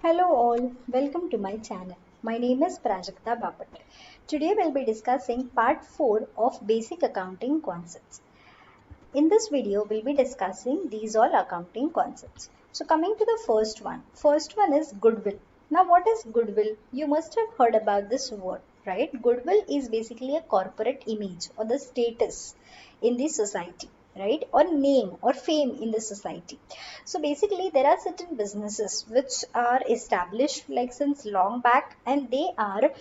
Hello all, welcome to my channel. My name is Prajakta Bapat. Today we'll be discussing part 4 of basic accounting concepts. In this video we'll be discussing these all accounting concepts. So coming to the first one. First one is goodwill. Now what is goodwill? You must have heard about this word, right? Goodwill is basically a corporate image or the status in the society, right? Or name or fame in the society. So basically there are certain businesses which are established like since long back, and they are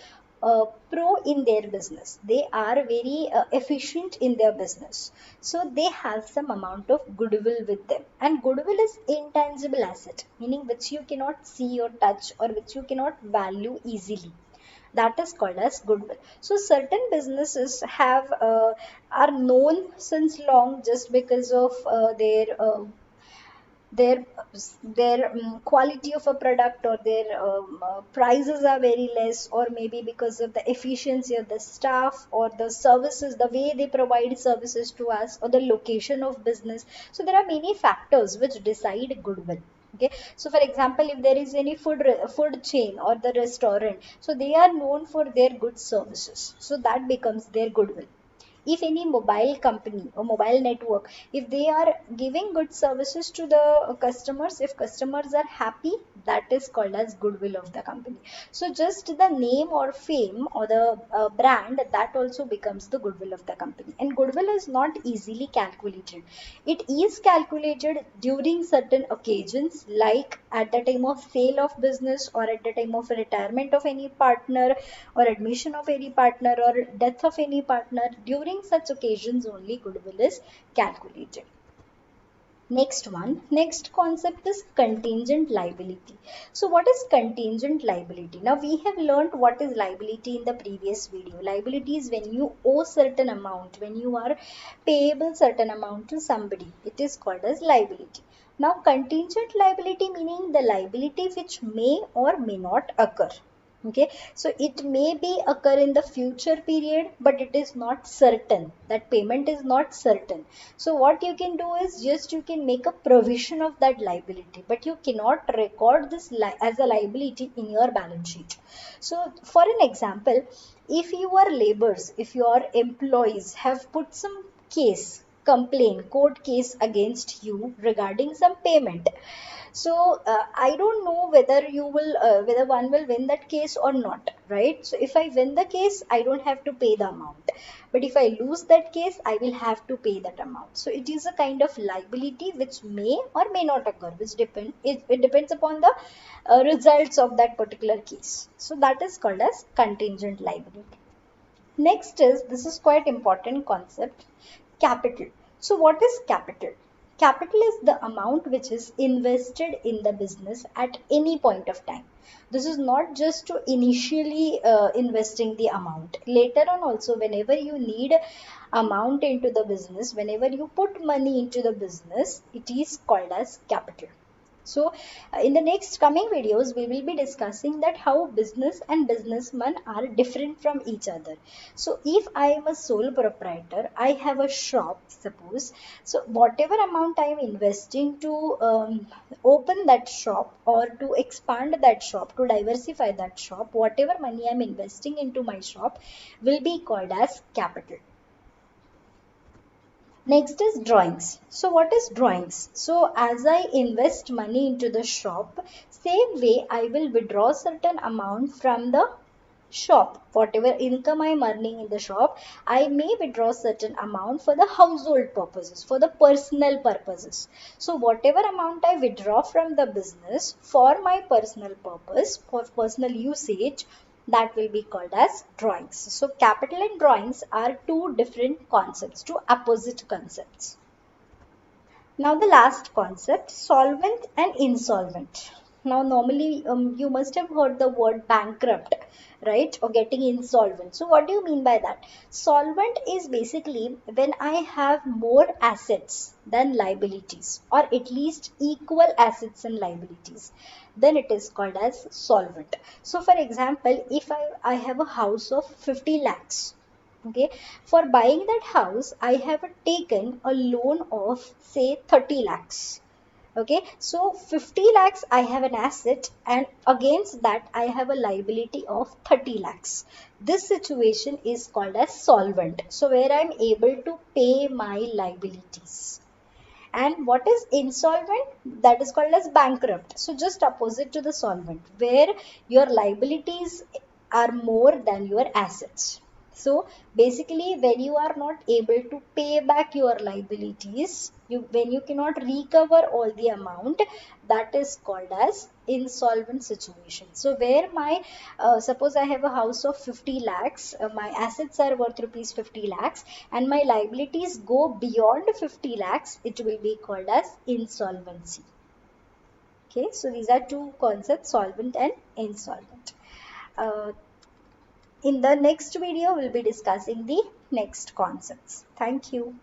pro in their business. They are very efficient in their business. So they have some amount of goodwill with them. And goodwill is intangible asset, meaning which you cannot see or touch or which you cannot value easily. That is called as goodwill. So certain businesses have are known since long just because of their quality of a product, or their prices are very less, or maybe because of the efficiency of the staff or the services, the way they provide services to us, or the location of business. So there are many factors which decide goodwill. Okay, so for example, if there is any food chain or the restaurant, so they are known for their good services, so that becomes their goodwill. If any mobile company or mobile network, if they are giving good services to the customers, if customers are happy, that is called as goodwill of the company. So just the name or fame or the brand, that also becomes the goodwill of the company. And goodwill is not easily calculated. It is calculated during certain occasions, like at the time of sale of business, or at the time of retirement of any partner, or admission of any partner, or death of any partner. During such occasions only goodwill is calculated. Next concept is contingent liability. So what is contingent liability? Now we have learned what is liability in the previous video. Liability is when you owe certain amount, when you are payable certain amount to somebody. It is called as liability. Now contingent liability meaning the liability which may or may not occur. Okay, so it may be occur in the future period, but it is not certain, that payment is not certain. So what you can do is just you can make a provision of that liability, but you cannot record this as a liability in your balance sheet. So for an example, if your laborers, if your employees have put some case, complaint, court case against you regarding some payment, so I don't know whether you will whether one will win that case or not, right? So if I win the case, I don't have to pay the amount, but if I lose that case, I will have to pay that amount. So it is a kind of liability which may or may not occur, which it depends upon the results of that particular case. So that is called as contingent liability. Next is, this is quite important concept, capital. So what is capital? Capital is the amount which is invested in the business at any point of time. This is not just to initially investing the amount. Later on also, whenever you need amount into the business, whenever you put money into the business, it is called as capital. So in the next coming videos, we will be discussing that how business and businessmen are different from each other. So if I am a sole proprietor, I have a shop, suppose. So whatever amount I am investing to open that shop, or to expand that shop, to diversify that shop, whatever money I am investing into my shop will be called as capital. Next is drawings. So what is drawings? So as I invest money into the shop, same way I will withdraw certain amount from the shop. Whatever income I am earning in the shop, I may withdraw certain amount for the household purposes, for the personal purposes. So whatever amount I withdraw from the business for my personal purpose, for personal usage, that will be called as drawings. So capital and drawings are two different concepts, two opposite concepts. Now the last concept, solvent and insolvent. Now normally you must have heard the word bankrupt, right, or getting insolvent. So what do you mean by that? Solvent is basically when I have more assets than liabilities, or at least equal assets and liabilities, then it is called as solvent. So for example, if I have a house of 50 lakhs, okay, for buying that house I have taken a loan of say 30 lakhs. Okay, so 50 lakhs I have an asset, and against that I have a liability of 30 lakhs. This situation is called as solvent, so where I'm able to pay my liabilities. And what is insolvent? That is called as bankrupt. So just opposite to the solvent, where your liabilities are more than your assets. So basically, when you are not able to pay back your liabilities, when you cannot recover all the amount, that is called as insolvent situation. So where my suppose I have a house of 50 lakhs, my assets are worth rupees 50 lakhs, and my liabilities go beyond 50 lakhs, it will be called as insolvency. Okay, so these are two concepts, solvent and insolvent. Uh, in the next video, we'll be discussing the next concepts. Thank you.